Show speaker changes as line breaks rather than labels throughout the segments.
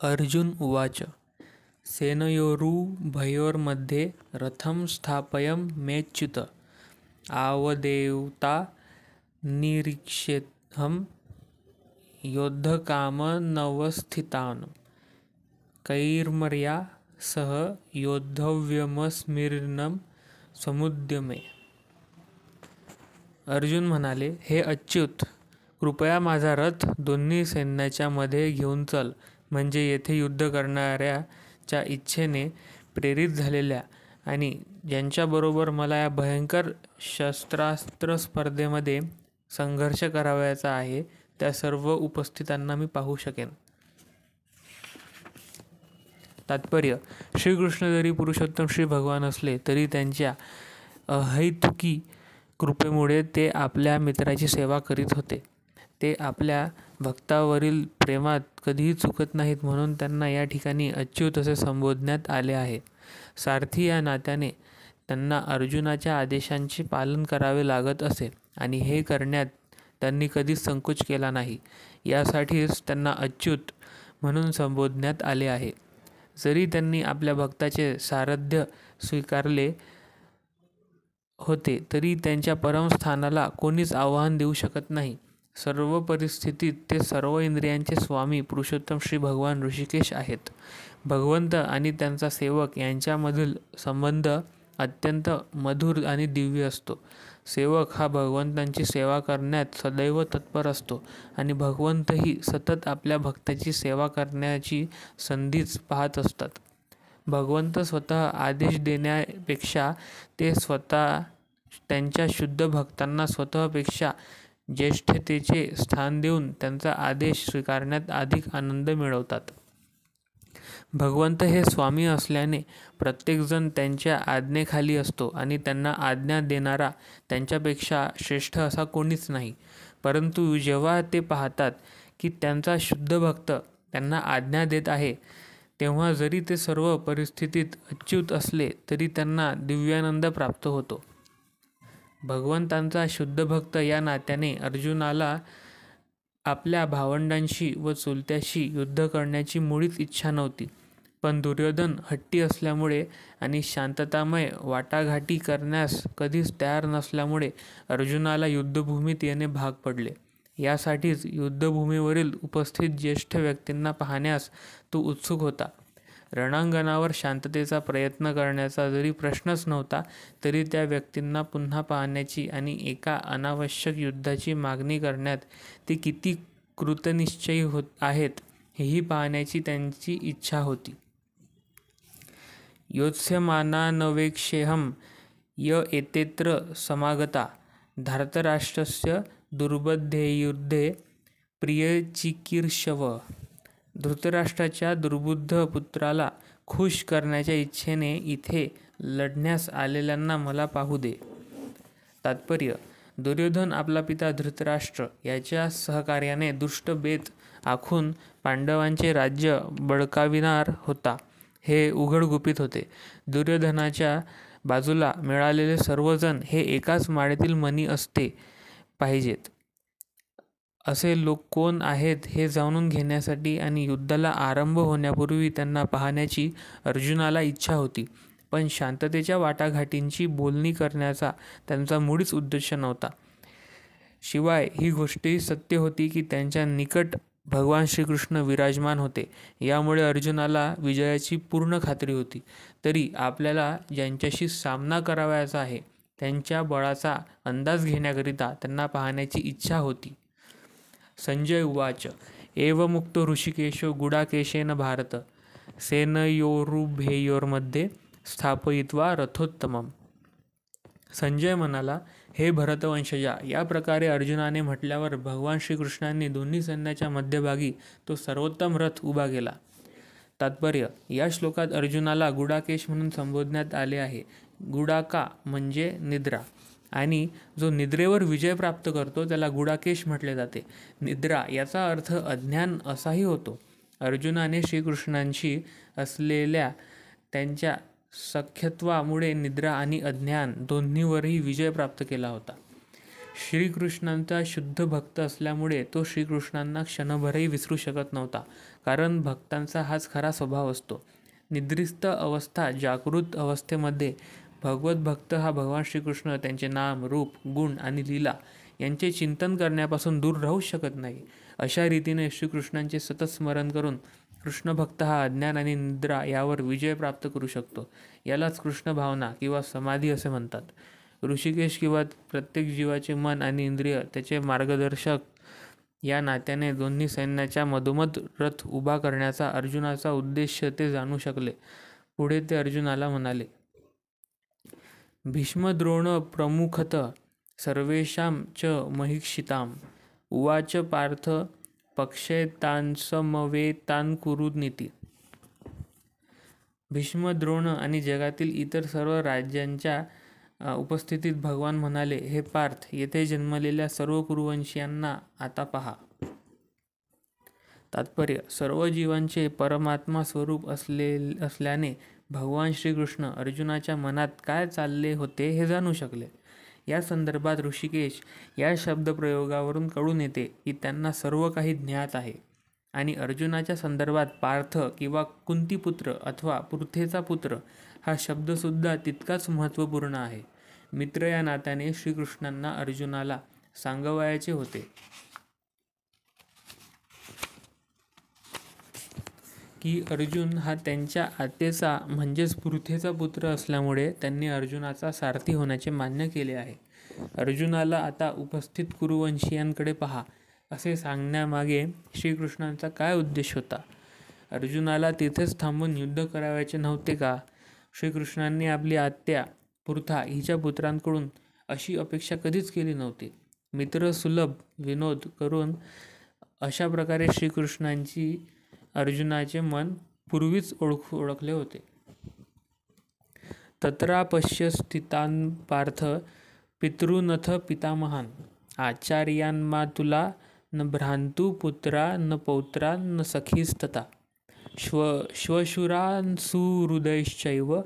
अर्जुन उवाच सेनयोरुभयोर्मध्ये रथं स्थापयं मेच्युत आवदेवता निरीक्षेऽहं योद्धकामनवस्थितान् कैर्मर्या सह योद्धव्यमस्मिन् समुद्यमे. अर्जुन म्हणाले, हे अच्युत, कृपया माझा रथ दोन्ही सैन्याच्या मध्ये घेऊन चल. म्हणजे येथे युद्ध करण्याच्या इच्छेने प्रेरित झालेल्या आणि ज्यांच्याबरोबर मला या भयंकर शस्त्रास्त्र स्पर्धेमध्ये संघर्ष करावयाचा आहे त्या सर्व उपस्थितांना मी पाहू शकेन. तात्पर्य: श्रीकृष्ण जरी पुरुषोत्तम श्री भगवान असले तरी त्यांच्या अहैतुकी कृपेमुळे ते आपल्या मित्राची सेवा करीत होते. ते आपल्या भक्तावरील प्रेमात कधीही चुकत नाहीत, म्हणून त्यांना या ठिकाणी अच्युत असे संबोधण्यात आले आहे. सारथी या नात्याने त्यांना अर्जुनाच्या आदेशांचे पालन करावे लागत असे आणि हे करण्यात त्यांनी कधीच संकोच केला नाही. यासाठीच त्यांना अच्युत म्हणून संबोधण्यात आले आहे. जरी त्यांनी आपल्या भक्ताचे सारथ्य स्वीकारले होते तरी त्यांच्या परमस्थानाला कोणीच आव्हान देऊ शकत नाही. सर्व परिस्थितीत ते सर्व इंद्रियांचे स्वामी पुरुषोत्तम श्री भगवान ऋषिकेश आहेत. भगवंत आणि त्यांचा सेवक यांच्यामधील संबंध अत्यंत मधुर आणि दिव्य असतो. सेवक हा भगवंतांची सेवा करण्यात सदैव तत्पर असतो आणि भगवंतही सतत आपल्या भक्ताची सेवा करण्याची संधीच पाहत असतात. भगवंत स्वतः आदेश देण्यापेक्षा ते स्वतः त्यांच्या शुद्ध भक्तांना स्वतःपेक्षा ज्येष्ठतेचे स्थान देऊन त्यांचा आदेश स्वीकारण्यात अधिक आनंद मिळवतात. भगवंत हे स्वामी असल्याने प्रत्येकजण त्यांच्या आज्ञेखाली असतो आणि त्यांना आज्ञा देणारा त्यांच्यापेक्षा श्रेष्ठ असा कोणीच नाही. परंतु जेव्हा ते पाहतात की त्यांचा शुद्ध भक्त त्यांना आज्ञा देत आहे, तेव्हा जरी ते सर्व परिस्थितीत अच्युत असले तरी त्यांना दिव्यानंद प्राप्त होतो. भगवंतांचा शुद्ध भक्त या नात्याने अर्जुनाला आपल्या भावंडांशी व चुलत्याशी युद्ध करण्याची मुळीच इच्छा नव्हती. पण दुर्योधन हट्टी असल्यामुळे आणि शांततामय वाटाघाटी करण्यास कधीच तयार नसल्यामुळे अर्जुनाला युद्धभूमीत येणे भाग पडले. यासाठीच युद्धभूमीवरील उपस्थित ज्येष्ठ व्यक्तींना पाहण्यास तो उत्सुक होता. रणांगणावर शांततेचा प्रयत्न करण्याचा जरी प्रश्नच नव्हता तरी त्या व्यक्तींना पुन्हा पाहण्याची आणि एका अनावश्यक युद्धाची मागणी करण्यात ते किती कृतनिश्चयी आहेत हेही पाहण्याची त्यांची इच्छा होती. योत्स्यमानानवेक्षेऽहं य एतेऽत्र समागता धार्तराष्ट्रस्य दुर्बुद्धेर्युद्धे प्रियचिकीर्षवः. धृतराष्ट्राच्या दुर्बुद्ध पुत्राला खुश करण्याच्या इच्छेने इथे लढण्यास आलेल्यांना मला पाहू दे. तात्पर्य: दुर्योधन आपला पिता धृतराष्ट्र याच्या सहकार्याने दुष्ट बेत आखून पांडवांचे राज्य बळकाविणार होता हे उघड गुपित होते. दुर्योधनाच्या बाजूला मिळालेले सर्वजण हे एकाच माळेतील मणी असते पाहिजेत असे लोक कोण आहेत हे जाणून घेण्यासाठी आणि युद्धाला आरंभ होण्यापूर्वी त्यांना पाहण्याची अर्जुनाला इच्छा होती. पण शांततेच्या वाटाघाटींची बोलणी करण्याचा त्यांचा मुळीच उद्देश नव्हता. शिवाय ही गोष्टही सत्य होती की त्यांच्या निकट भगवान श्रीकृष्ण विराजमान होते. यामुळे अर्जुनाला विजयाची पूर्ण खात्री होती. तरी आपल्याला ज्यांच्याशी सामना करावयाचा आहे त्यांच्या बळाचा अंदाज घेण्याकरिता त्यांना पाहण्याची इच्छा होती. संजय उवाच एवमुक्तो ऋषिकेशो गुडाकेशेन भारत सेनयोरुभयोर्मध्ये स्थापयित्वा रथोत्तमम्. संजय म्हणाला, हे भरतवंशजा, या प्रकारे अर्जुनाने म्हटल्यावर भगवान श्रीकृष्णांनी दोन्ही सैन्याच्या मध्यभागी तो सर्वोत्तम रथ उभा केला. तात्पर्य: या श्लोकात अर्जुनाला गुडाकेश म्हणून संबोधण्यात आले आहे. गुडाका म्हणजे निद्रा आणि जो निद्रेवर विजय प्राप्त करतो त्याला गुडाकेश म्हटले जाते. निद्रा याचा अर्थ अज्ञान असाही होतो. अर्जुनाने श्रीकृष्णांशी असलेल्या त्यांच्या सख्यत्वामुळे निद्रा आणि अज्ञान दोन्हीवरही विजय प्राप्त केला होता. श्रीकृष्णांचा शुद्ध भक्त असल्यामुळे तो श्रीकृष्णांना क्षणभरही विसरू शकत नव्हता, कारण भक्तांचा हाच खरा स्वभाव असतो. निद्रिस्त अवस्था जागृत अवस्थेमध्ये भगवत भक्त हा भगवान श्रीकृष्ण त्यांचे नाम, रूप, गुण आणि लीला यांचे चिंतन करण्यापासून दूर राहू शकत नाही. अशा रीतीने श्रीकृष्णांचे सतत स्मरण करून कृष्ण भक्त हा अज्ञान आणि निद्रा यावर विजय प्राप्त करू शकतो. यालाच कृष्ण भावना किंवा समाधी असे म्हणतात. ऋषिकेश किंवा प्रत्येक जीवाचे मन आणि इंद्रिय त्याचे मार्गदर्शक या नात्याने दोन्ही सैन्याच्या मधोमध रथ उभा करण्याचा अर्जुनाचा उद्देश ते जाणू शकले. पुढे ते अर्जुनाला म्हणाले, भीष्म द्रोण प्रमुखत सर्वेषां च महिक्षिताम् उवाच पार्थ पक्षेतांसमवेतान्कुरुनीति. भीष्म, द्रोण आणि जगातील इतर सर्व राज्यांच्या उपस्थितीत भगवान म्हणाले, हे पार्थ, येथे जन्मलेल्या सर्व कुरुवंशीयांना आता पहा. तात्पर्य: सर्व जीवांचे परमात्मा स्वरूप असल्याने भगवान श्रीकृष्ण अर्जुनाच्या मनात काय चालले होते हे जाणू शकले. या संदर्भात ऋषिकेश या शब्दप्रयोगावरून कळून येते की त्यांना सर्व काही ज्ञात आहे. आणि अर्जुनाच्या संदर्भात पार्थ किंवा कुंतीपुत्र अथवा पृथेचा पुत्र हा शब्दसुद्धा तितकाच महत्त्वपूर्ण आहे. मित्र या नात्याने श्रीकृष्णांना अर्जुनाला सांगवायचे होते की अर्जुन हा त्यांच्या आतेचा म्हणजेच पृथेचा पुत्र असल्यामुळे त्यांनी अर्जुनाचा सारथी होण्याचे मान्य केले आहे. अर्जुनाला आता उपस्थित कुरुवंशीयांकडे पहा असे सांगण्यामागे श्रीकृष्णांचा काय उद्देश होता? अर्जुनाला तिथेच थांबून युद्ध करावयाचे नव्हते का? श्रीकृष्णांनी आपली आत्या पृथा हिच्या पुत्रांकडून अशी अपेक्षा कधीच केली नव्हती. मित्र सुलभ विनोद करून अशा प्रकारे श्रीकृष्णांची अर्जुनाचे मन पूर्वीच ओळखले होते. तत्रापश्य स्थितान् पार्थ पितॄनथ पितामहान् आचार्यान्मातुला न भ्रान्तु पुत्रा न पौत्रा न सखीस्तथा श्वशुरांसुहृदयश्चैव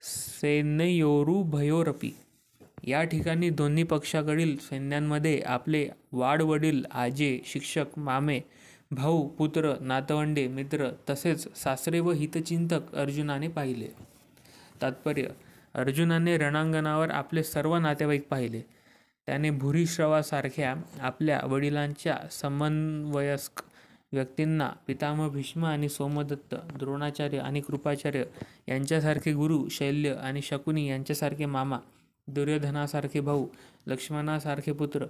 सैन्ययोरुभयोरपि. या ठिकाणी दोन्ही पक्षाकडील सैन्यांमध्ये आपले वाडवडील, आजे, शिक्षक, मामे, भाऊ, पुत्र, नातवंडे, मित्र तसेच सासरे व हितचिंतक अर्जुनाने पाहिले. तात्पर्य: अर्जुनाने रणांगणावर आपले सर्व नातेवाईक पाहिले. त्याने भूरिश्रवासारख्या आपल्या वडिलांच्या समवयस्क व्यक्तींना, पितामह भीष्म आणि सोमदत्त, द्रोणाचार्य आणि कृपाचार्य यांच्यासारखे गुरु, शल्य आणि शकुनी यांच्यासारखे मामा, दुर्योधनासारखे भाऊ, लक्ष्मणासारखे पुत्र,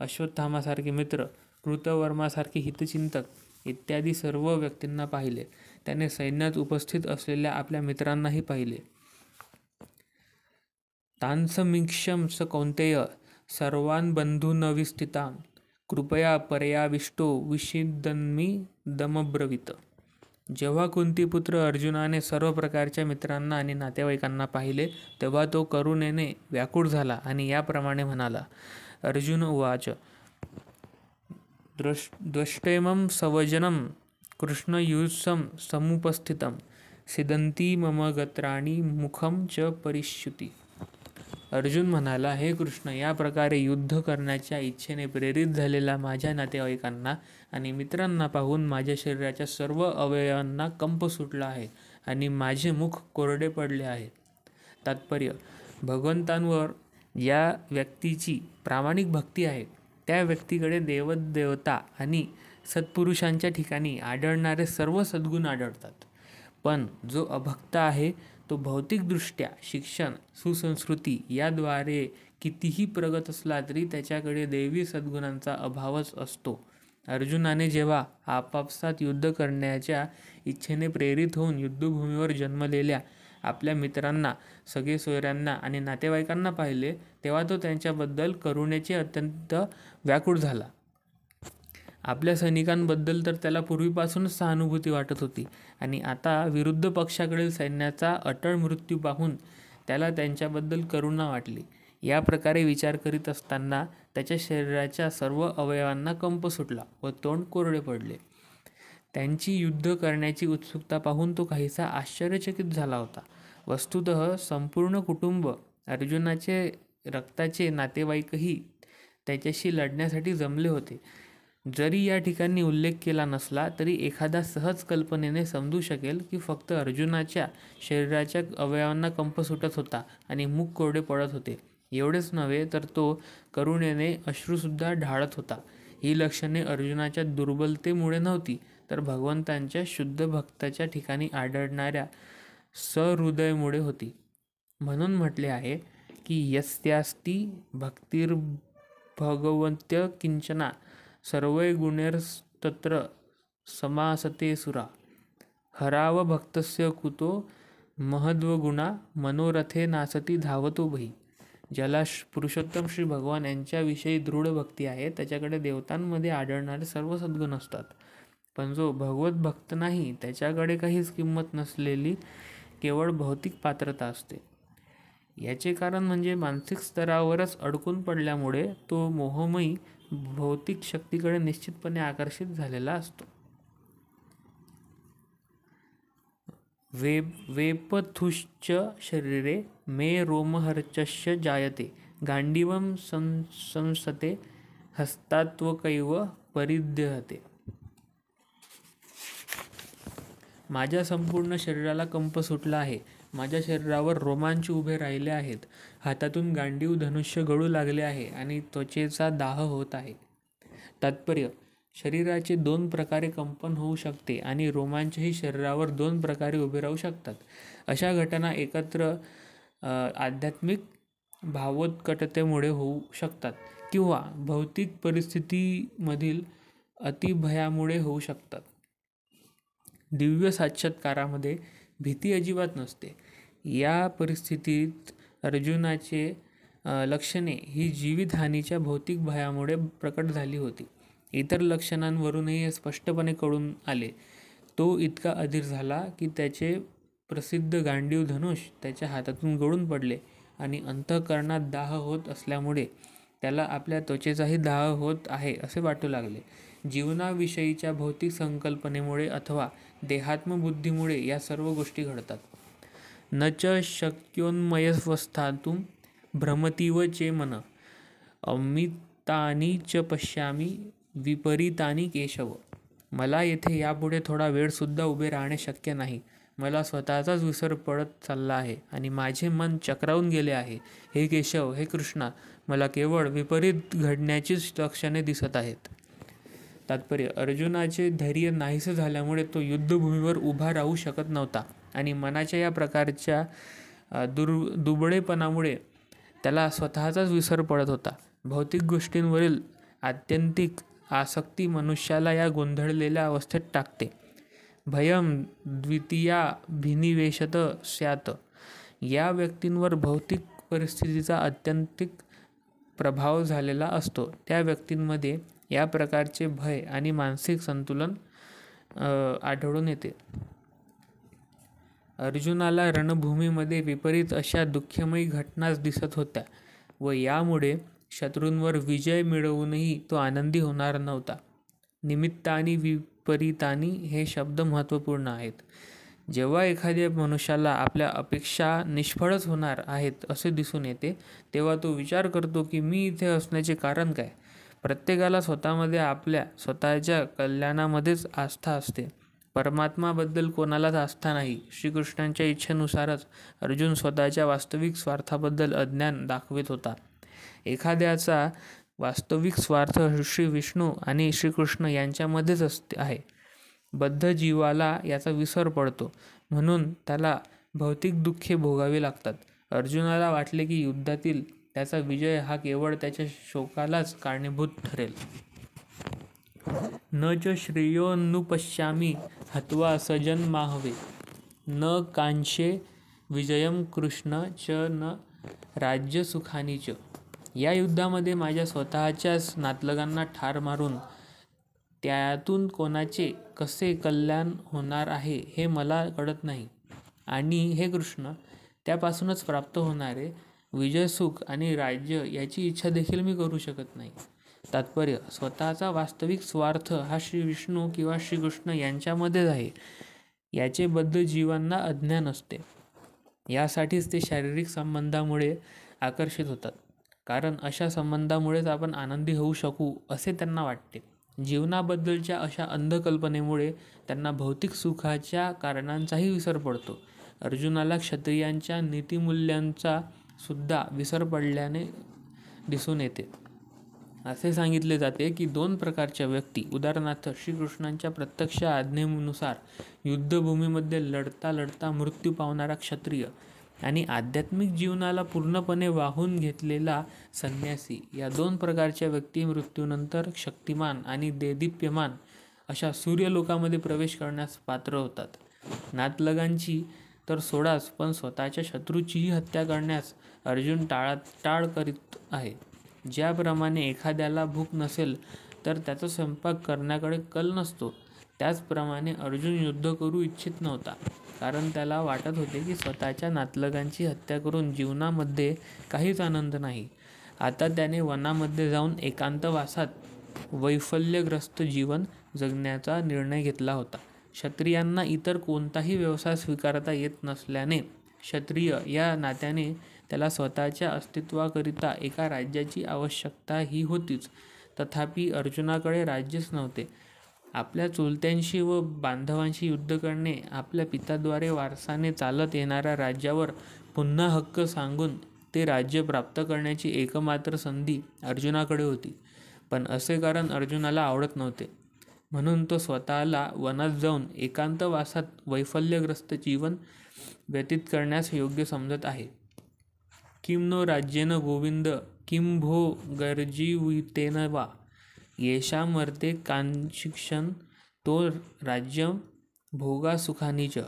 अश्वत्थामासारखे मित्र, कृतवर्मासारखे हितचिंतक इत्यादी सर्व व्यक्तींना पाहिले. त्याने सैन्यात उपस्थित असलेल्या आपल्या मित्रांनाही पाहिले. तांसमीक्ष्य स कौन्तेय सर्वान् बन्धूनवस्थितान् कृपया पर्याविष्टो विषीदन्मिदमब्रवीत. जेव्हा कुंतीपुत्र अर्जुनाने सर्व प्रकारच्या मित्रांना आणि नातेवाईकांना पाहिले तेव्हा तो करुणेने व्याकुळ झाला आणि याप्रमाणे म्हणाला. अर्जुन उवाच द्रष्टुमिमं सवजनं कृष्णयुत्सं समुपस्थितं सीदन्ति मम गात्राणि मुखं च परिष्यति. अर्जुन म्हणाला, हे कृष्ण, या प्रकारे युद्ध करण्याच्या इच्छेने प्रेरित झालेल्या माझ्या नातेवाईकांना आणि मित्रांना पाहून माझ्या शरीराच्या सर्व अवयवांना कंप सुटला आहे आणि माझे मुख कोरडे पडले आहे. तात्पर्य: भगवंतांवर ज्या व्यक्तीची प्रामाणिक भक्ती आहे त्या व्यक्तीकडे देवदेवता आणि सत्पुरुषांच्या ठिकाणी आढळणारे सर्व सद्गुण आढळतात. पण जो अभक्त आहे तो भौतिकदृष्ट्या शिक्षण, सुसंस्कृती याद्वारे कितीही प्रगत असला तरी त्याच्याकडे दैवी सद्गुणांचा अभावच असतो. अर्जुनाने जेव्हा आपापसात युद्ध करण्याच्या इच्छेने प्रेरित होऊन युद्धभूमीवर जन्मलेल्या आपल्या मित्रांना, सगळे सोयऱ्यांना आणि नातेवाईकांना पाहिले तेव्हा तो त्यांच्याबद्दल करुणेने अत्यंत व्याकुळ झाला. आपल्या सैनिकांबद्दल तर त्याला पूर्वीपासूनच सहानुभूती वाटत होती आणि आता विरुद्ध पक्षाकडील सैन्याचा अटळ मृत्यू पाहून त्याला त्यांच्याबद्दल करुणा वाटली. या प्रकारे विचार करीत असताना त्याच्या शरीराच्या सर्व अवयवांना कंप सुटला व तोंड कोरडे पडले. त्यांची युद्ध करण्याची उत्सुकता पाहून तो काहीसा आश्चर्यचकित झाला होता. वस्तुतः संपूर्ण कुटुंब, अर्जुनाचे रक्ताचे नातेवाईकही त्याच्याशी लढण्यासाठी जमले होते. जरी या ठिकाणी उल्लेख केला नसला तरी एखादा सहज कल्पनेने समजू शकेल की फक्त अर्जुनाच्या शरीराच्या अवयवांना कंप सुटत होता आणि मुख कोरडे पडत होते. एवढेच नव्हे तर तो करुणेने अश्रूसुद्धा ढाळत होता. ही लक्षणे अर्जुनाच्या दुर्बलतेमुळे नव्हती, तर भगवंतांच्या शुद्ध भक्ताच्या ठिकाणी आढळणाऱ्या सहृदयमुळे होती. म्हणून म्हटले आहे की यस्यास्ति भक्तिर्भगवन्त्य किंचना सर्वै गुणैस्तत्र समासते सुरा हराव भक्तस्य कुतो महद्वगुणा मनोरथे नासती धावतो बही. ज्याला पुरुषोत्तम श्री भगवान यांच्याविषयी दृढ भक्ती आहे त्याच्याकडे देवतांमध्ये आढळणारे सर्व सद्गुण असतात. पण जो भगवत भक्त नाही त्याच्याकडे काहीच किंमत नसलेली केवळ भौतिक पात्रता असते. याचे कारण म्हणजे मानसिक स्तरावरच अडकून पडल्यामुळे तो मोहमयी भौतिक शक्तीकडे निश्चितपणे आकर्षित झालेला असतो. वेपथुश्च शरीरे मे रोमहर्चस्य जायते गांडीवं संसते हस्तात्वकैव परिद्यहते. माझ्या संपूर्ण शरीराला कंप सुटला आहे. माझ्या शरीरावर रोमांच उभे राहिले आहेत. हातातून गांडीव धनुष्य गळू लागले आहे आणि त्वचेचा दाह होत आहे. तात्पर्य: शरीराचे 2 प्रकारे कंपन होऊ शकते आणि रोमांचही शरीरावर 2 प्रकारे उभे राहू शकतात. अशा घटना एकत्र आध्यात्मिक भावोत्कटतेमुळे होऊ शकतात किंवा भौतिक परिस्थितीमधील अतिभयामुळे होऊ शकतात. दिव्य साक्षात्कारामध्ये भीती अजिबात नसते. या परिस्थितीत अर्जुनाचे लक्षणे ही जीवितहानीच्या भौतिक भयामुळे प्रकट झाली होती. इतर लक्षणांवरूनही स्पष्टपणे कळून आले. तो इतका अधीर झाला की त्याचे प्रसिद्ध गांडीव धनुष त्याच्या हातातून गळून पडले आणि अंतःकरणात दाह होत असल्यामुळे त्याला आपल्या त्वचेचाही दाह होत आहे असे वाटू लागले. जीवनाविषयीच्या भौतिक संकल्पनेमुळे अथवा देहात्मबुद्धीमुळे या सर्व गोष्टी घडतात. न च शक्योन्मयवस्थातुं भ्रमतीव चे मन अमितानि च पश्यामि विपरीतानि केशव. मला येथे यापुढे थोडा वेळसुद्धा उभे राहणे शक्य नाही. मला स्वतःचाच विसर पडत चालला आहे आणि माझे मन चक्रावून गेले आहे. हे केशव, हे कृष्णा, मला केवळ विपरीत घडण्याचीच लक्षणे दिसत आहेत. तात्पर्य: अर्जुनाचे धैर्य नाहीसे झाल्यामुळे तो युद्धभूमीवर उभा राहू शकत नव्हता आणि मनाच्या या प्रकारच्या दुबळेपणामुळे त्याला स्वतःचाच विसर पडत होता. भौतिक गोष्टींवरील आत्यंतिक आसक्ती मनुष्याला या गोंधळलेल्या अवस्थेत टाकते. भयम द्वितीयाभिनिवेशत स्यात्. या व्यक्तींवर भौतिक परिस्थितीचा आत्यंतिक प्रभाव झालेला असतो. त्या व्यक्तींमध्ये या प्रकारचे भय आणि मानसिक संतुलन आढळून येते. अर्जुनाला रणभूमीमध्ये विपरीत अशा दुःखमयी घटनाच दिसत होत्या व यामुळे शत्रूंवर विजय मिळवूनही तो आनंदी होणार नव्हता. निमित्तानी विपरीतानी हे शब्द महत्त्वपूर्ण आहेत. जेव्हा एखाद्या मनुष्याला आपल्या अपेक्षा निष्फळच होणार आहेत असे दिसून येते तेव्हा तो विचार करतो की मी इथे असण्याचे कारण काय. प्रत्येकाला स्वतःमध्ये आपल्या स्वतःच्या कल्याणामध्येच आस्था असते. परमात्माबद्दल कोणालाच आस्था नाही. श्रीकृष्णांच्या इच्छेनुसारच अर्जुन स्वतःच्या वास्तविक स्वार्थाबद्दल अज्ञान दाखवित होता. एखाद्याचा वास्तविक स्वार्थ श्री विष्णू आणि श्रीकृष्ण यांच्यामध्येच आहे. बद्ध जीवाला याचा विसर पडतो म्हणून त्याला भौतिक दुःखे भोगावी लागतात. अर्जुनाला वाटले की युद्धातील त्याचा विजय हा केवळ त्याच्या शोकालाच कारणीभूत ठरेल. न च श्रेयोऽनुपश्यामि हत्वा सजन्माहवे न कांक्षे विजयम कृष्ण च न राज्यसुखानि च. या युद्धामध्ये माझ्या स्वतःच्याच नातलगांना ठार मारून त्यातून कोणाचे कसे कल्याण होणार आहे हे मला कळत नाही आणि हे कृष्ण, त्यापासूनच प्राप्त होणारे विजयसुख आणि राज्य याची इच्छा देखील मी करू शकत नाही. तात्पर्य: स्वतःचा वास्तविक स्वार्थ हा श्री विष्णू किंवा श्रीकृष्ण यांच्यामध्येच आहे याचे बद्ध जीवांना अज्ञान असते. यासाठीच ते शारीरिक संबंधामुळे आकर्षित होतात. कारण अशा संबंधामुळेच आपण आनंदी होऊ शकू असे त्यांना वाटते. जीवनाबद्दलच्या अशा अंधकल्पनेमुळे त्यांना भौतिक सुखाच्या कारणांचाही विसर पडतो. अर्जुनाला क्षत्रियांच्या नीतिमूल्यांचा सुद्धा विसर पडल्याने दिसून येते. असे सांगितले जाते की 2 प्रकारच्या व्यक्ती, उदाहरणार्थ श्रीकृष्णांच्या प्रत्यक्ष आज्ञेनुसार युद्धभूमीमध्ये लढता लढता मृत्यू पावणारा क्षत्रिय आणि आध्यात्मिक जीवनाला पूर्णपणे वाहून घेतलेला संन्यासी, या 2 प्रकारच्या व्यक्ती मृत्यूनंतर शक्तिमान आणि देदीप्यमान अशा सूर्यलोकामध्ये प्रवेश करण्यास पात्र होतात. नातलगांची तर सोडाच, पण स्वतःच्या शत्रूचीही हत्या करण्यास अर्जुन टाळ करीत आहे. ज्याप्रमाणे एखाद्याला भूक नसेल तर त्याचा स्वयंपाक करण्याकडे कल नसतो, त्याचप्रमाणे अर्जुन युद्ध करू इच्छित नव्हता, कारण त्याला वाटत होते की स्वतःच्या नातलगांची हत्या करून जीवनामध्ये काहीच आनंद नाही. आता त्याने वनामध्ये जाऊन एकांतवासात वैफल्यग्रस्त जीवन जगण्याचा निर्णय घेतला होता. क्षत्रियांना इतर कोणताही व्यवसाय स्वीकारता येत नसल्याने क्षत्रिय या नात्याने त्याला स्वतःच्या अस्तित्वाकरिता एका राज्याची आवश्यकता ही होतीच. तथापि अर्जुनाकडे राज्यच नव्हते. आपल्या चुलत्यांशी व बांधवांशी युद्ध करणे, आपल्या पित्याद्वारे वारसाने चालत येणाऱ्या राज्यावर पुन्हा हक्क सांगून ते राज्य प्राप्त करण्याची एकमात्र संधी अर्जुनाकडे होती. पण असे कारण अर्जुनाला आवडत नव्हते, म्हणून तो स्वतःला वनात जाऊन एकांतवासात वैफल्यग्रस्त जीवन व्यतीत करण्यास योग्य समजत आहे. किम नो राज्येन गोविंद किम भो गर्जीवितेन वा येषामर्थे कांचिक्षण तो राज्यं भोगासुखानि च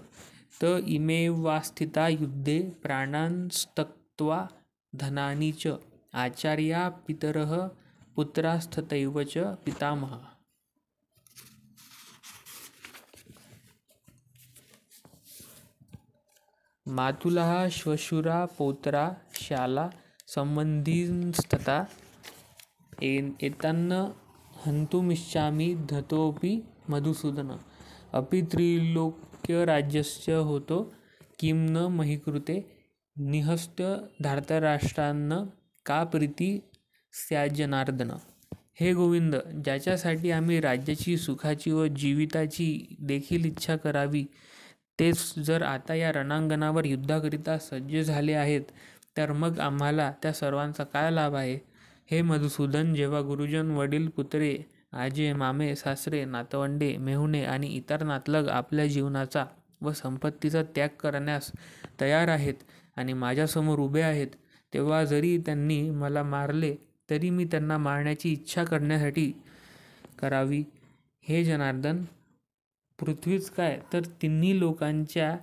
त इमेवास्थिता युद्धे प्राणांस्तक्त्वा धनानि च आचार्या पितरः पुत्रास्तथैव च पितामहः. मातुलः श्वशुरा पौत्रा शाला संबंधींस्तथा एतान्न हन्तुमिच्छामि धतोऽपि मधुसूदन अपि त्रैलोक्यराज्यस्य होतो किं न महीकृते निहत्य धार्तराष्ट्रान्न का प्रीती स्याज्जनार्दन. हे गोविंद, ज्याच्यासाठी आम्ही राज्याची, सुखाची व जीविताची देखील इच्छा करावी, तेच जर आता या रणांगणावर युद्धाकरिता सज्ज झाले आहेत, तर मग आम्हाला त्या सर्वांचा काय लाभ आहे. हे मधुसूदन, जेव्हा गुरुजन, वडील, पुत्रे, आजे, मामे, सासरे, नातवंडे, मेहुणे आणि इतर नातलग आपल्या जीवनाचा व संपत्तीचा त्याग करण्यास तयार आहेत आणि माझ्यासमोर उभे आहेत, तेव्हा जरी त्यांनी मला मारले तरी मी त्यांना मारण्याची इच्छा करण्यासाठी करावी. हे जनार्दन, पृथ्वीच काय तर तिन्ही लोकांच्या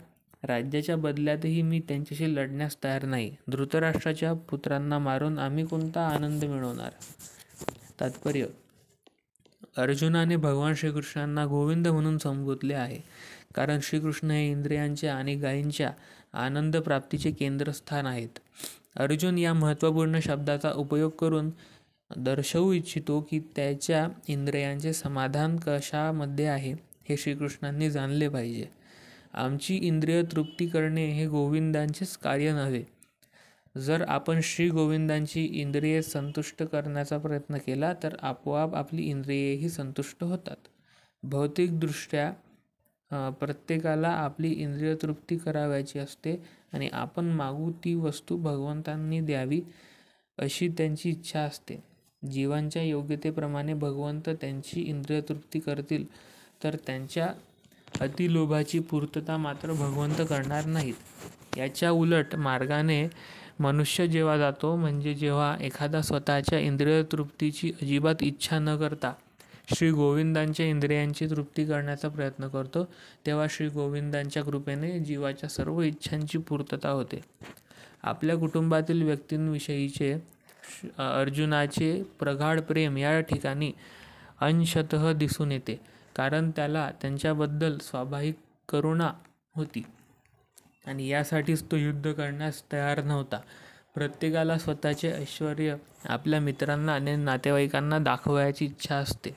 राज्याच्या बदल्यातही मी त्यांच्याशी लढण्यास तयार नाही. धृतराष्ट्राच्या पुत्रांना मारून आम्ही कोणता आनंद मिळवणार. तात्पर्य: अर्जुनाने भगवान श्रीकृष्णांना गोविंद म्हणून संबोधले आहे, कारण श्रीकृष्ण हे इंद्रियांच्या आणि गायींच्या आनंद प्राप्तीचे केंद्रस्थान आहेत. अर्जुन या महत्त्वपूर्ण शब्दाचा उपयोग करून दर्शवू इच्छितो की त्याच्या इंद्रियांचे समाधान कशामध्ये आहे हे श्रीकृष्णांनी जाणले पाहिजे. आमची इंद्रिय तृप्ती करणे हे गोविंदांचेच कार्य नव्हे. जर आपण श्री गोविंदांची इंद्रिये संतुष्ट करण्याचा प्रयत्न केला तर आपोआप आपली इंद्रियेही संतुष्ट होतात. भौतिकदृष्ट्या प्रत्येकाला आपली इंद्रिय तृप्ती करावयाची असते आणि आपण मागू ती वस्तू भगवंतांनी द्यावी अशी त्यांची इच्छा असते. जीवांच्या योग्यतेप्रमाणे भगवंत त्यांची इंद्रिय तृप्ती करतील, तर त्यांच्या अतिलोभाची पूर्तता मात्र भगवंत करणार नाहीत. याच्या उलट मार्गाने मनुष्य जेव्हा जातो, म्हणजे जेव्हा एखादा स्वतःच्या इंद्रिय तृप्तीची अजिबात इच्छा न करता श्री गोविंदांच्या इंद्रियांची तृप्ती करण्याचा प्रयत्न करतो, तेव्हा श्री गोविंदांच्या कृपेने जीवाच्या सर्व इच्छांची पूर्तता होते. आपल्या कुटुंबातील व्यक्तींविषयीचे अर्जुनाचे प्रगाढ प्रेम या ठिकाणी अंशतः दिसून येते, कारण त्याला त्यांच्याबद्दल स्वाभाविक करुणा होती आणि यासाठीच तो युद्ध करण्यास तयार नव्हता. प्रत्येकाला स्वतःचे ऐश्वर्य आपल्या मित्रांना आणि नातेवाईकांना दाखवायची इच्छा असते,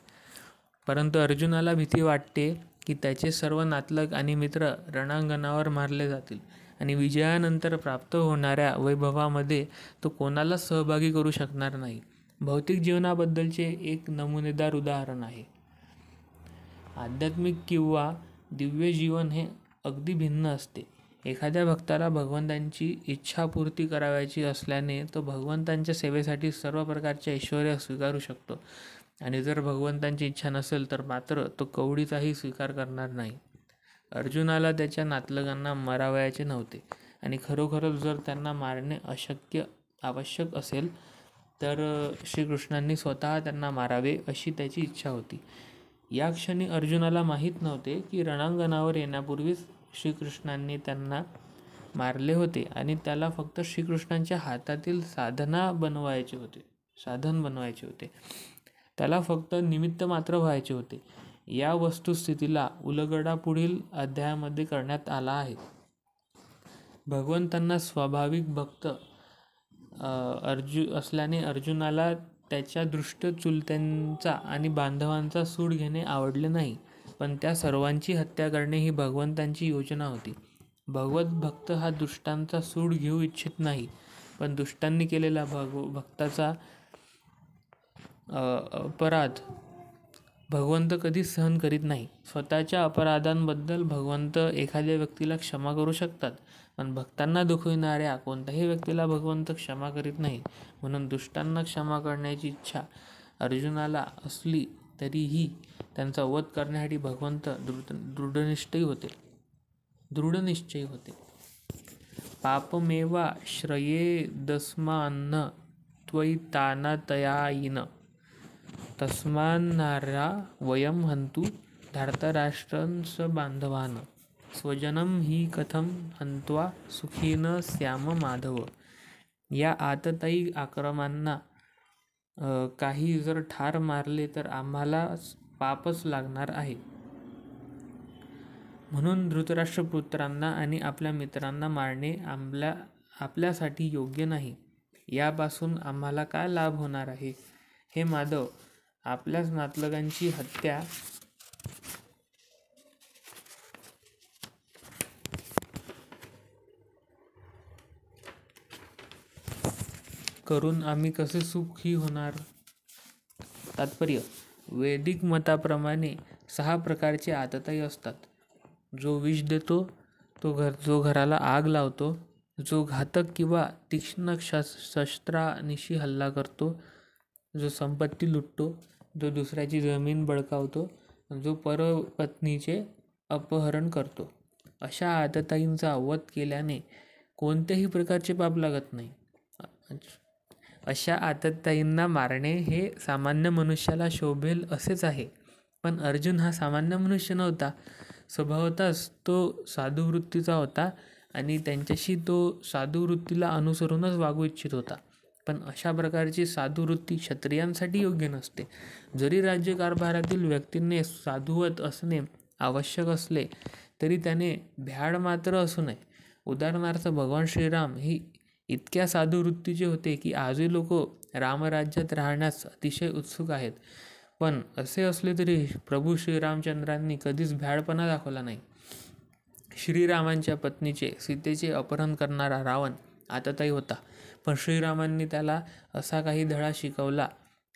परंतु अर्जुनाला भीती वाटते की त्याचे सर्व नातलग आणि मित्र रणांगणावर मारले जातील आणि विजयानंतर प्राप्त होणाऱ्या वैभवामध्ये तो कोणालाच सहभागी करू शकणार नाही. भौतिक जीवनाबद्दलचे एक नमुनेदार उदाहरण आहे. आध्यात्मिक किंवा दिव्य जीवन हे अगदी भिन्न असते. एखाद्या भक्ताला भगवंतांची इच्छापूर्ती करावयाची असल्याने तो भगवंतांच्या सेवेसाठी सर्व प्रकारचे ऐश्वर्य स्वीकारू शकतो, आणि जर भगवंतांची इच्छा नसेल तर मात्र तो कवडीचाही स्वीकार करणार नाही. अर्जुनाला त्याच्या नातलगांना मारावयाचे नव्हते, आणि खरोखरच जर त्यांना मारणे आवश्यक असेल तर श्रीकृष्णांनी स्वतः त्यांना मारावे अशी त्याची इच्छा होती. या क्षणी अर्जुनाला माहीत नव्हते की रणांगणावर येण्यापूर्वीच श्रीकृष्णांनी त्यांना मारले होते, आणि त्याला फक्त श्रीकृष्णांच्या हातातील साधन बनवायचे होते. त्याला फक्त निमित्त मात्र व्हायचे होते. या वस्तुस्थितीला उलगडा पुढील अध्यायामध्ये करण्यात आला आहे. भगवंतांना स्वाभाविक भक्त असल्याने अर्जुनाला त्याच्या दृष्ट चुलत्यांचा आणि बांधवांचा सूड घेणे आवडले नाही, पण त्या सर्वांची हत्या करणे ही भगवंतांची योजना होती. भगवत भक्त हा दुष्टांचा सूड घेऊ इच्छित नाही, पण दुष्टांनी केलेला भक्ताचा अपराध भगवंत कधीच सहन करीत नाही. स्वतःच्या अपराधांबद्दल भगवंत एखाद्या व्यक्तीला क्षमा करू शकतात, पण भक्तांना दुखविणाऱ्या कोणत्याही व्यक्तीला भगवंत क्षमा करीत नाही. म्हणून दुष्टांना क्षमा करण्याची इच्छा अर्जुनाला असली तरीही त्यांचा वध करण्यासाठी भगवंत दृढनिश्चयी होते. पापमेवा श्रयेदस्मान्न त्वयितानातयायिन तस्मान्नार्हा वयं हन्तु धार्तराष्ट्रंस बांधवान् स्वजनं हि कथं हन्त्वा सुखीन स्याम माधव. या आततायी आक्रमांना काही जर ठार मारले तर आम्हाला पापच लागणार आहे. म्हणून धृतराष्ट्रपुत्रांना आणि आपल्या मित्रांना मारणे आपल्यासाठी योग्य नाही. यापासून आम्हाला काय लाभ होणार आहे? हे माधव, आपल्याच नातलगांची हत्या करून आम्ही कसे सुखी होणार? तात्पर्य: वैदिक मताप्रमाणे 6 प्रकारचे आततायी असतात. जो विष देतो, जो घराला आग लावतो, जो घातक किंवा तीक्ष्ण शस्त्रानिशी हल्ला करतो, जो संपत्ती लुटतो, जो दुसऱ्याची जमीन बळकावतो, जो परपत्नीचे अपहरण करतो. अशा आततायींचा वध केल्याने कोणत्याही प्रकारचे पाप लागत नाही. अशा आततायींना मारणे हे सामान्य मनुष्याला शोभेल असेच आहे. पण अर्जुन हा सामान्य मनुष्य नव्हता. स्वभावतःच तो साधुवृत्तीचा होता, आणि त्यांच्याशी तो साधुवृत्तीला अनुसरूनच वागू इच्छित होता. पण अशा प्रकारची साधुवृत्ती क्षत्रियांसाठी योग्य नसते. जरी राज्यकारभारातील व्यक्तींनी साधुवत असणे आवश्यक असले तरी त्याने भ्याड मात्र असू नये. उदाहरणार्थ, भगवान श्रीराम ही इतक्या साधुवृत्तीचे होते की आजही लोक रामराज्यात राहण्यास अतिशय उत्सुक आहेत. पण असे असले तरी प्रभू श्रीरामचंद्रांनी कधीच भ्याडपणा दाखवला नाही. श्रीरामांच्या पत्नीचे, सीतेचे अपहरण करणारा रावण आततायी होता, पण श्रीरामांनी त्याला असा काही धडा शिकवला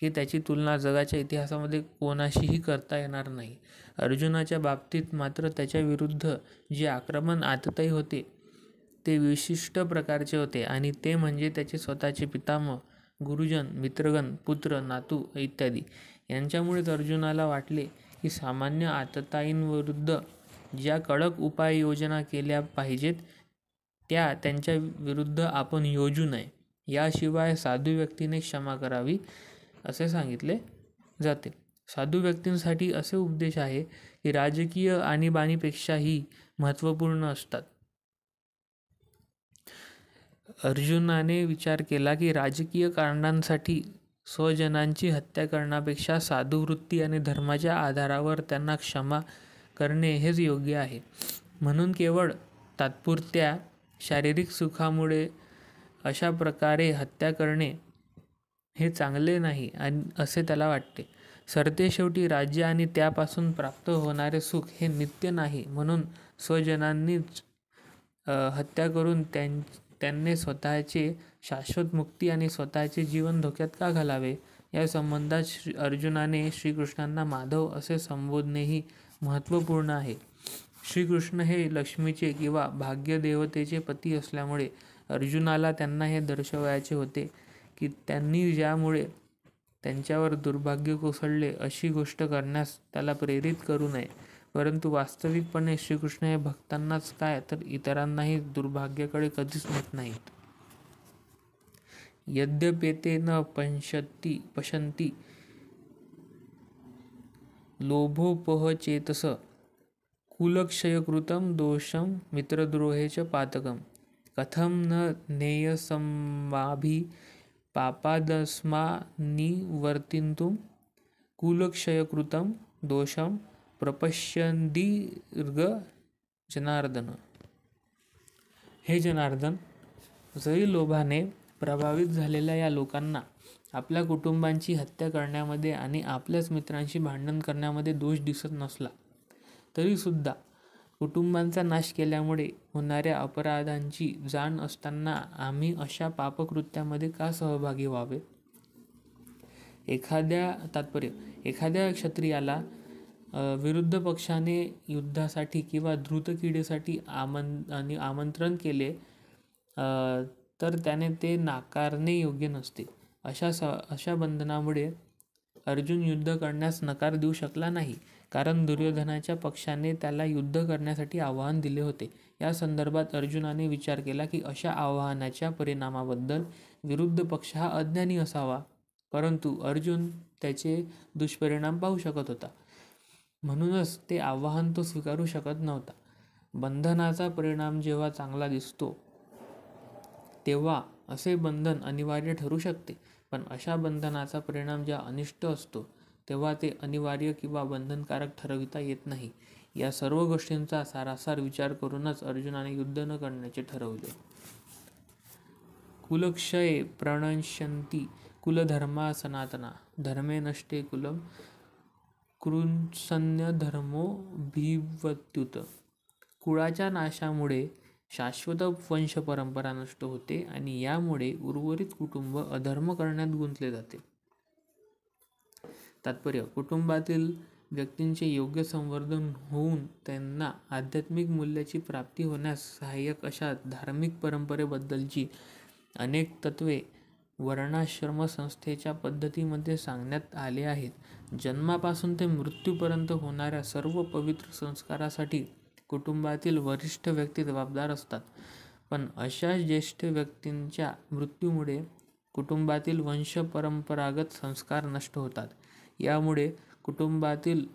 की त्याची तुलना जगाच्या इतिहासामध्ये कोणाशीही करता येणार नाही. अर्जुनाच्या बाबतीत मात्र त्याच्या विरुद्ध जे आक्रमण आततायी होते ते विशिष्ट प्रकारचे होते, आणि ते म्हणजे त्याचे स्वतःचे पितामह, गुरुजन, मित्रगण, पुत्र, नातू इत्यादी. यांच्यामुळेच अर्जुनाला वाटले की सामान्य आततायींविरुद्ध ज्या कडक उपाययोजना केल्या पाहिजेत त्या त्यांच्या विरुद्ध आपण योजू नये. याशिवाय साधू व्यक्तीने क्षमा करावी असे सांगितले जाते. साधू व्यक्तींसाठी असे उपदेश आहे की राजकीय आणीबाणीपेक्षाही महत्त्वपूर्ण असतात. अर्जुनाने विचार केला की राजकीय कारणांसाठी स्वजनांची हत्या करण्यापेक्षा साधुवृत्ती आणि धर्माच्या आधारावर त्यांना क्षमा करणे हेच योग्य आहे. म्हणून केवळ तात्पुरत्या शारीरिक सुखामुळे अशा प्रकारे हत्या करणे हे चांगले नाही असे त्याला वाटते. सरतेशेवटी राज्य आणि त्यापासून प्राप्त होणारे सुख हे नित्य नाही. म्हणून स्वजनांनीच हत्या करून त्यांनी स्वतःचे शाश्वत मुक्ती आणि स्वतःचे जीवन धोक्यात का घालावे? या संबंधात अर्जुनाने श्रीकृष्णांना माधव असे संबोधणेही महत्त्वपूर्ण आहे. श्रीकृष्ण हे लक्ष्मीचे किंवा भाग्यदेवतेचे पती असल्यामुळे अर्जुनाला त्यांना हे दर्शवायचे होते की त्यांनी ज्यामुळे त्यांच्यावर दुर्भाग्य कोसळले अशी गोष्ट करण्यास त्याला प्रेरित करू नये. परंतु वास्तविकपणे श्रीकृष्ण हे भक्तांनाच काय तर इतरांनाही दुर्भाग्याकडे कधीच नेत नाहीत. यद्यपेते न पश्यन्ति लोभोपहचेतस कुलक्षयकृतं दोषं मित्रद्रोहे च पातकं कथं न ज्ञेयसमाभि पापादस्मान्निवर्तितुं कुलक्षयकृतं दोषं प्रपश्यन्दीर्घ जनार्दन. हे जनार्दन, जरी लोभाने प्रभावित झालेल्या या लोकांना आपल्या कुटुंबांची हत्या करण्यामध्ये आणि आपल्याच मित्रांशी भांडण करण्यामध्ये दोष दिसत नसला तरीसुद्धा कुटुंबांचा नाश केल्यामुळे होणाऱ्या अपराधांची जाण असताना आम्ही अशा पापकृत्यामध्ये का सहभागी व्हावे? एखाद्या क्षत्रियाला विरुद्ध पक्षाने युद्धासाठी किंवा द्रुतक्रीडेसाठी आमंत्रण केले तर त्याने ते नाकारणे योग्य नसते. अशा बंधनामुळे अर्जुन युद्ध करण्यास नकार देऊ शकला नाही, कारण दुर्योधनाच्या पक्षाने त्याला युद्ध करण्यासाठी आवाहन दिले होते. या संदर्भात अर्जुनाने विचार केला की अशा आवाहनाच्या परिणामाबद्दल विरुद्ध पक्ष हा अज्ञानी असावा, परंतु अर्जुन त्याचे दुष्परिणाम पाहू शकत होता. म्हणूनच ते आवाहन तो स्वीकारू शकत नव्हता. बंधनाचा परिणाम जेव्हा चांगला दिसतो तेव्हा असे बंधन अनिवार्य ठरू शकते, पण अशा बंधनाचा परिणाम जेव्हा अनिष्ट असतो तेव्हा ते अनिवार्य किंवा बंधनकारक ठरविता येत नाही. या सर्व गोष्टींचा सारासार विचार करूनच अर्जुनाने युद्ध न करण्याचे ठरवले. कुलक्षये प्रणश्यन्ति कुलधर्मा सनातना धर्मे नष्टे कुलं कृत्स्न्य धर्मो भिवत्युत. कुळाच्या नाशामुळे शाश्वत वंश परंपरा नष्ट होते आणि यामुळे उर्वरित कुटुंब अधर्म करण्यात गुंतले जाते. तात्पर्य: कुटुंबातील व्यक्तींचे योग्य संवर्धन होऊन त्यांना आध्यात्मिक मूल्याची प्राप्ती होण्यास सहाय्यक अशा धार्मिक परंपरेबद्दलची अनेक तत्वे वर्णाश्रम संस्थेच्या पद्धतीमध्ये सांगण्यात आले आहेत. जन्मापासून ते मृत्यूपर्यंत होणाऱ्या सर्व पवित्र संस्कारासाठी कुटुंबातील वरिष्ठ व्यक्ती जबाबदार असतात, पण अशा ज्येष्ठ व्यक्तींच्या मृत्यूमुळे कुटुंबातील वंश परंपरागत संस्कार नष्ट होतात. यामुळे कुटुंबातील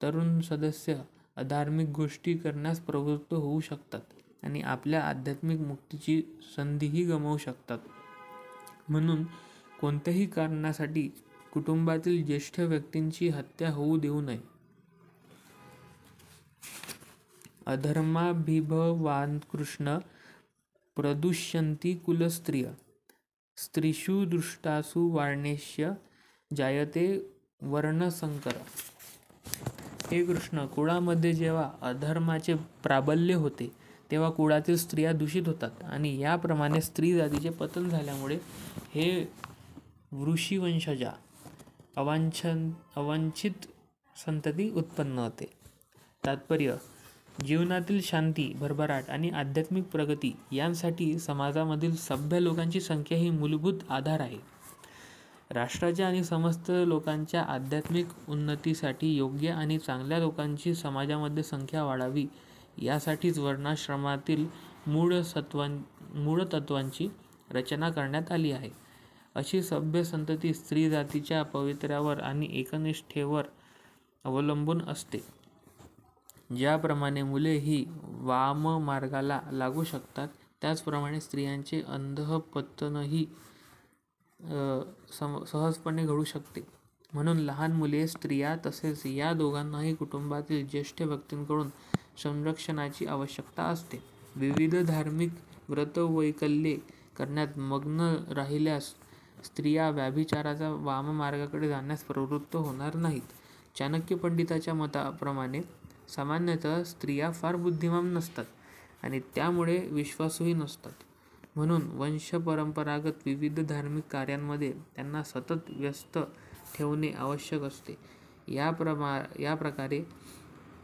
तरुण सदस्य अधार्मिक गोष्टी करण्यास प्रवृत्त होऊ शकतात आणि आपल्या आध्यात्मिक मुक्तीची संधीही गमावू शकतात. म्हणून कोणत्याही कारणासाठी कुटुंबातील ज्येष्ठ व्यक्तींची हत्या होऊ देऊ नये. अधर्माभिभवान्कृष्ण प्रदुष्यन्ति कुलस्त्रिय स्त्रीषु दृष्टासु वर्णेष्य जायते वर्णसंकर. हे कृष्ण, कुळामध्ये जेव्हा अधर्माचे प्राबल्य होते तेव्हा कुळातील स्त्रिया दूषित होतात आणि याप्रमाणे स्त्री जातीचे पतन झाल्यामुळे हे वृषीवंशजा अवांछित संतती उत्पन्न होते. तात्पर्य: जीवनातील शांती, भरभराट आणि आध्यात्मिक प्रगती यांसाठी समाजामधील सभ्य लोकांची संख्या ही मूलभूत आधार आहे. राष्ट्राच्या आणि समस्त लोकांच्या आध्यात्मिक उन्नतीसाठी योग्य आणि चांगल्या लोकांची समाजामध्ये संख्या वाढावी यासाठीच वर्णाश्रमातील मूळ तत्वांची रचना करण्यात आली आहे. अशी सभ्य संतती स्त्री जातीच्या पावित्र्यावर आणि एकनिष्ठेवर अवलंबून असते. ज्याप्रमाणे मुले ही वाममार्गाला लागू शकतात, त्याचप्रमाणे स्त्रियांचे अधःपतनही सहजपणे घडू शकते. म्हणून लहान मुले, स्त्रिया तसेच या दोघांनाही कुटुंबातील ज्येष्ठ व्यक्तींकडून संरक्षणाची आवश्यकता असते. विविध धार्मिक व्रतवैकल्ये करण्यात मग्न राहिल्यास स्त्रिया व्यभिचाराच्या वाममार्गाकडे जाण्यास प्रवृत्त होणार नाहीत. चाणक्य पंडिताच्या मताप्रमाणे सामान्यतः स्त्रिया फार बुद्धिमान नसतात आणि त्यामुळे विश्वासूही नसतात. म्हणून वंशपरंपरागत विविध धार्मिक कार्यांमध्ये त्यांना सतत व्यस्त ठेवणे आवश्यक असते. या प्रकारे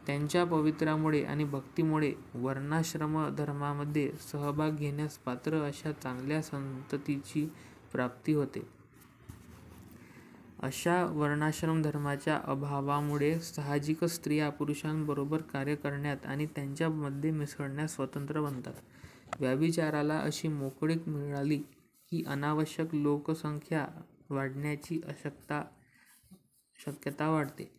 त्यांच्या पवित्रामुळे आणि भक्तीमुळे वर्णाश्रम धर्मामध्ये सहभाग घेण्यास पात्र अशा चांगल्या संततीची प्राप्ती होते. अशा वर्णाश्रम धर्माच्या अभावामुळे साहजिकच स्त्रिया पुरुषांबरोबर कार्य करण्यात आणि त्यांच्यामध्ये मिसळण्यास स्वतंत्र बनतात. व्यभिचाराला अशी मोकळीक मिळाली की अनावश्यक लोकसंख्या वाढण्याची शक्यता वाढते.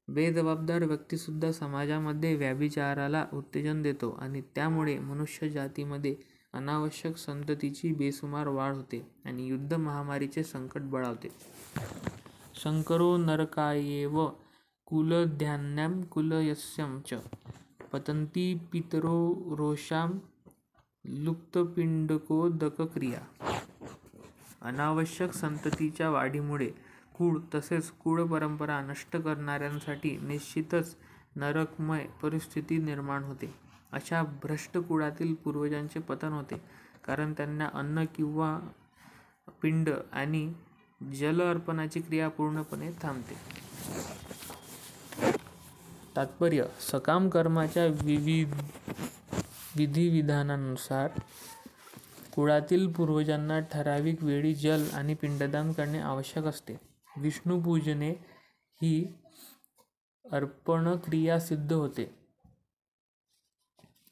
बेजबाबदार व्यक्तीसुद्धा समाजामध्ये व्यभिचाराला उत्तेजन देतो आणि त्यामुळे मनुष्यजातीमध्ये अनावश्यक संततीची बेसुमार वाढ होते आणि युद्ध महामारीचे संकट बळावते. शंकरो नरकायेव कुलधान्यं कुलयस्यं च पतन्ति पितरो रोषां लुप्तपिंडकोदकक्रिया. अनावश्यक संततीच्या वाढीमुळे कुळ तसेच कुळ परंपरा नष्ट करणाऱ्यांसाठी निश्चितच नरकमय परिस्थिती निर्माण होते. अशा भ्रष्ट कुळातील पूर्वजांचे पतन होते, कारण त्यांना अन्न किंवा पिंड आणि जल अर्पणाची क्रिया पूर्णपणे थांबते. तात्पर्य: सकाम कर्माच्या विधिविधानानुसार कुळातील पूर्वजांना ठराविक वेळी जल आणि पिंडदान करणे आवश्यक असते. विष्णुपूजने ही अर्पणक्रिया सिद्ध होते,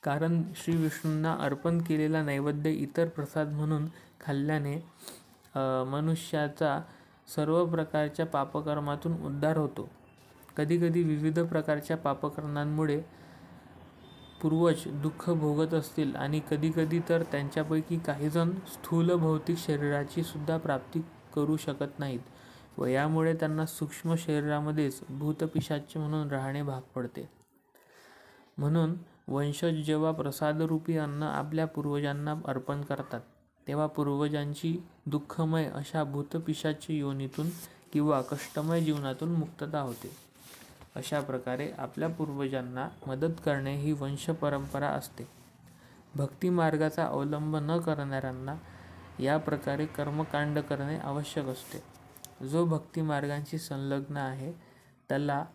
कारण श्री विष्णूंना अर्पण केलेला नैवेद्य इतर प्रसाद म्हणून खाल्ल्याने मनुष्याचा सर्व प्रकारच्या पापकर्मातून उद्धार होतो. कधीकधी विविध प्रकारच्या पापकर्मांमुळे पूर्वज दुःख भोगत असतील आणि कधीकधी तर त्यांच्यापैकी काहीजण स्थूल भौतिक शरीराची सुद्धा प्राप्ती करू शकत नाहीत व यामुळे त्यांना सूक्ष्म शरीरामध्येच भूतपिशाच म्हणून राहणे भाग पडते. म्हणून वंशज जेव्हा प्रसादरूपी अन्न आपल्या पूर्वजांना अर्पण करतात, तेव्हा पूर्वजांची दुःखमय अशा भूतपिशाच योनीतून किंवा कष्टमय जीवनातून मुक्तता होते. अशा प्रकारे आपल्या पूर्वजांना मदत करणे ही वंशपरंपरा असते. भक्ती मार्गाचा अवलंब न करणाऱ्यांना या प्रकारे कर्मकांड करणे आवश्यक असते. जो भक्ती मार्गांशी संलग्न आहे त्याला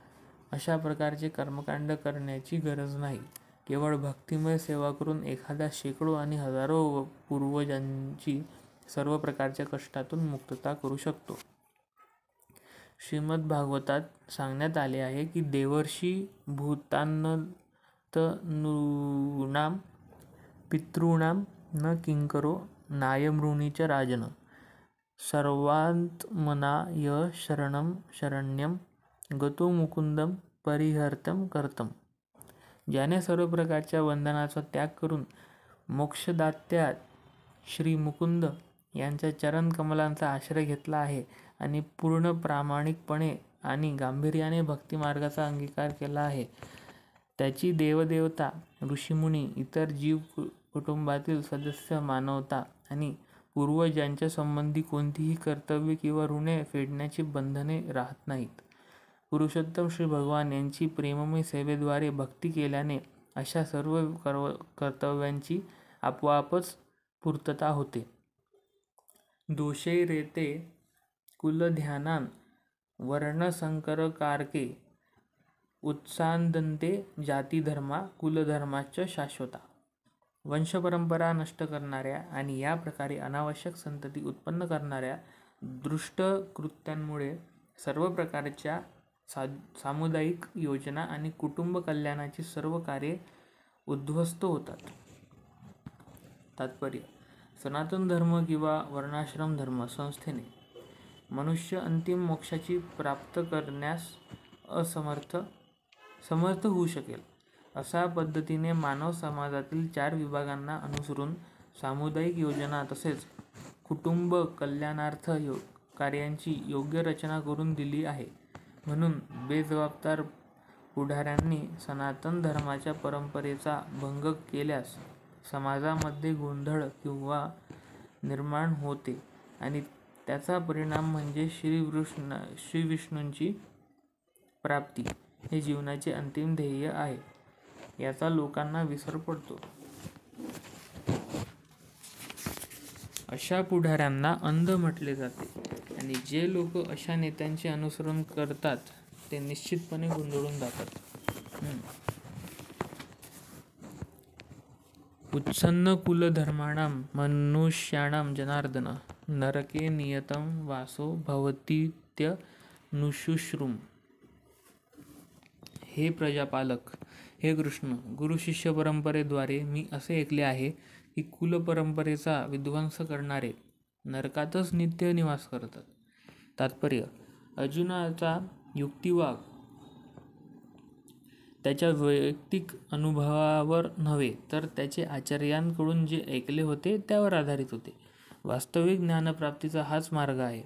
अशा प्रकारचे कर्मकांड करण्याची गरज नाही. केवळ भक्तिमय सेवा करून एखाद्या शेकडो आणि हजारो पूर्वजांची सर्व प्रकारच्या कष्टातून मुक्तता करू शकतो. श्रीमद भागवतात सांगण्यात आले आहे की देवर्षी भूतान्नतनूनां पितॄणां न किंकरो नायमृणी च राजन् सर्वात्मना य शरणं शरण्यं गतो मुकुंदं परिहर्तं कर्तम्. ज्याने सर्व प्रकारच्या वंदनाचा त्याग करून मोक्षदात्या श्री मुकुंद यांच्या चरण कमलांचा आश्रय घेतला आहे आणि पूर्ण प्रामाणिकपणे आणि गांभीर्याने भक्तिमार्गाचा अंगीकार केला आहे, त्याची देवदेवता, ऋषीमुनी, इतर जीव कुटुंबातील सदस्य, मानवता आणि पूर्वज यांच्या संबंधी कोणतीही कर्तव्य किंवा ऋणे फेडण्याची बंधने राहत नाहीत. पुरुषोत्तम श्री भगवान यांची प्रेममय सेवेद्वारे भक्ती केल्याने अशा सर्व कर्तव्यांची आपोआपच पूर्तता होते. दोषैरेते कुलध्यानान् वर्णसंकरकारके उत्सादन्ते जातिधर्मा कुलधर्माश्च शाश्वता. वंशपरंपरा नष्ट करणाऱ्या आणि या प्रकारे अनावश्यक संतती उत्पन्न करणाऱ्या दुष्ट कृत्यांमुळे सर्व प्रकारच्या सामुदायिक योजना आणि कुटुंब कल्याणाची सर्व कार्ये उद्ध्वस्त होतात. तात्पर्य: सनातन धर्म किंवा वर्णाश्रम धर्म संस्थेने मनुष्य अंतिम मोक्षाची प्राप्त करण्यास समर्थ होऊ शकेल अशा पद्धतीने मानव समाजातील 4 विभागांना अनुसरून सामुदायिक योजना तसेच कुटुंब कल्याणार्थ कार्यांची योग्य रचना करून दिली आहे. म्हणून बेजबाबदार पुढाऱ्यांनी सनातन धर्माच्या परंपरेचा भंग केल्यास समाजामध्ये गोंधळ किंवा निर्माण होते आणि त्याचा परिणाम म्हणजे श्री विष्णूंची प्राप्ती हे जीवनाचे अंतिम ध्येय आहे, याचा लोकांना विसर पडतो. अशा पुढाऱ्यांना अंध म्हटले जाते आणि जे लोक अशा नेत्यांचे अनुसरण करतात ते निश्चितपणे गोंधळून जातात. उत्सन्न कुलधर्माणां मनुष्याणां जनार्दन नरके नियतं वासो भवतीत्यनुशुश्रुम. हे प्रजापालक, हे कृष्ण, गुरुशिष्य परंपरेद्वारे मी असे ऐकले आहे की कुलपरंपरेचा विध्वंस करणारे नरकातच नित्य निवास करतात. तात्पर्य: अर्जुनाचा युक्तिवाद त्याच्या वैयक्तिक अनुभवावर नव्हे तर त्याचे आचार्यांकडून जे ऐकले होते त्यावर आधारित होते. वास्तविक ज्ञानप्राप्तीचा हाच मार्ग आहे.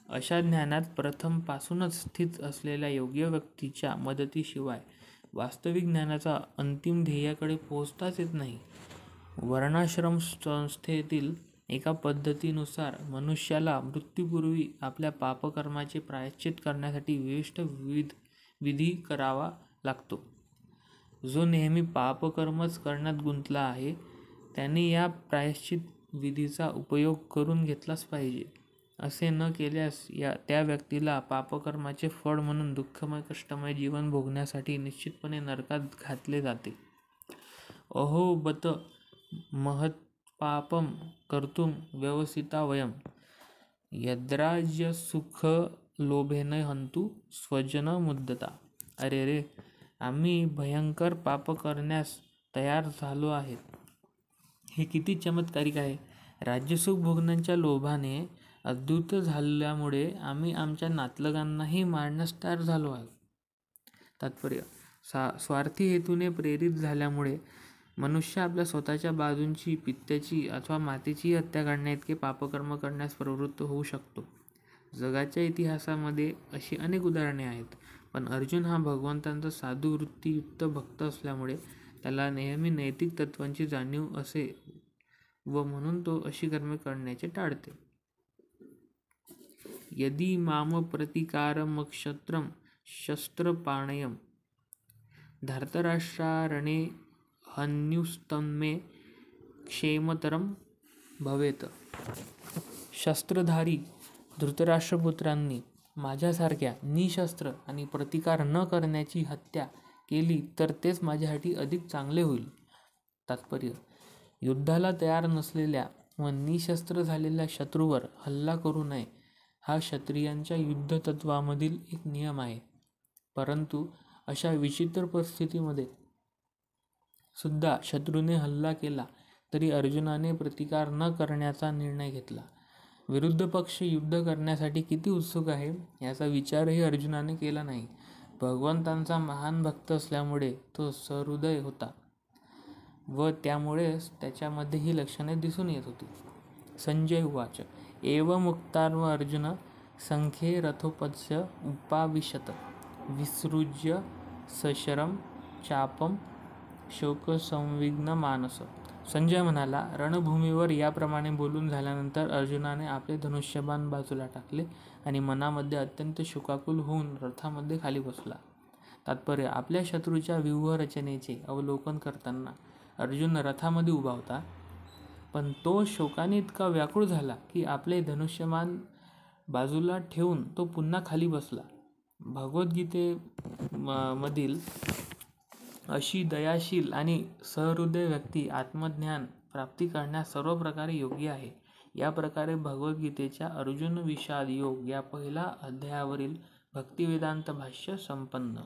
अशा ज्ञानात प्रथम पासूनच स्थित असलेल्या योग्य व्यक्तीच्या मदतीशिवाय वास्तविक ज्ञानाचा अंतिम ध्येयाकडे पोहोचताच येत नाही. वर्णाश्रम संस्थेतील एका पद्धतीनुसार मनुष्याला मृत्यूपूर्वी आपल्या पापकर्माचे प्रायश्चित करण्यासाठी विशिष्ट विधी करावा लागतो. जो नेहमी पापकर्मच करण्यात गुंतला आहे त्याने या प्रायश्चित विधीचा उपयोग करून घेतलाच पाहिजे. असे न केल्यास त्या व्यक्तीला पापकर्माचे फळ म्हणून दुःखमय कष्टमय जीवन भोगण्यासाठी निश्चितपणे नरकात घातले जाते. अहो बत महत्पापम कर्तुम व्यवसिता वयम यद्राज्यसुखलोभेन हन्तु स्वजन मुद्दता. अरे रे, आम्ही भयंकर पाप करण्यास तयार झालो आहेत. हे किती चमत्कारिक आहे. राज्यसुख भोगण्याच्या लोभाने उद्धत झाल्यामुळे आम्ही आमच्या नातलगांनाही मारण्यास तयार झालो आहोत. तात्पर्य: स्वार्थी हेतूने प्रेरित झाल्यामुळे मनुष्य आपल्या स्वतःच्या बाजूंची, पित्याची अथवा मातेची हत्या करण्याइतके पापकर्म करण्यास प्रवृत्त होऊ शकतो. जगाच्या इतिहासामध्ये अशी अनेक उदाहरणे आहेत. पण अर्जुन हा भगवंताचा साधू वृत्तीयुक्त भक्त असल्यामुळे त्याला नेहमी नैतिक तत्वांची जाणीव असे व म्हणून तो अशी कर्मे करण्याचे टाळते. यदि माम प्रतिकारमक्षत्रम शस्त्रपाणयम धार्तराष्ट्रारणे हन्युस्तमे क्षेमतरम भवेत. शस्त्रधारी धृतराष्ट्रपुत्रांनी माझ्यासारख्या निशस्त्र आणि प्रतिकार न करण्याची हत्या केली तर तेच माझ्यासाठी अधिक चांगले होईल. तात्पर्य: युद्धाला तयार नसलेल्या व निशस्त्र झालेल्या शत्रूवर हल्ला करू नये हा क्षत्रियांच्या युद्धतत्वामधील एक नियम आहे. परंतु अशा विचित्र परिस्थितीमध्ये सुद्धा शत्रूने हल्ला केला तरी अर्जुनाने प्रतिकार न करण्याचा निर्णय घेतला. विरुद्ध पक्ष युद्ध करण्यासाठी किती उत्सुक आहे याचा विचारही अर्जुनाने केला नाही. भगवंतांचा महान भक्त असल्यामुळे तो सहृदय होता व त्यामुळेच त्याच्यामध्ये ही लक्षणे दिसून येत होती. संजय उवाच: एवमुक्तार्व अर्जुन संख्ये रथोपस्य उपाविशत विसृज्य सशरम चापम शोकसंविघ्न मानस. संजय म्हणाला, रणभूमीवर याप्रमाणे बोलून झाल्यानंतर अर्जुनाने आपले धनुष्यबाण बाजूला टाकले आणि मनामध्ये अत्यंत शोकाकुल होऊन रथामध्ये खाली बसला. तात्पर्य: आपल्या शत्रूच्या व्यूहरचनेचे अवलोकन करताना अर्जुन रथामध्ये उभा होता, पण तो शोकाने इतका व्याकुळ झाला की आपले धनुष्यबाण बाजूला ठेवून तो पुन्हा खाली बसला. भगवद्गीतेमधील अशी दयाशील आणि सहृदय व्यक्ती आत्मज्ञान प्राप्ती करण्यास सर्व प्रकारे योग्य आहे. या प्रकारे भगवद्गीतेच्या अर्जुन विषाद योग या पहिल्या अध्यायावरील भक्तिवेदांत भाष्य संपन्न.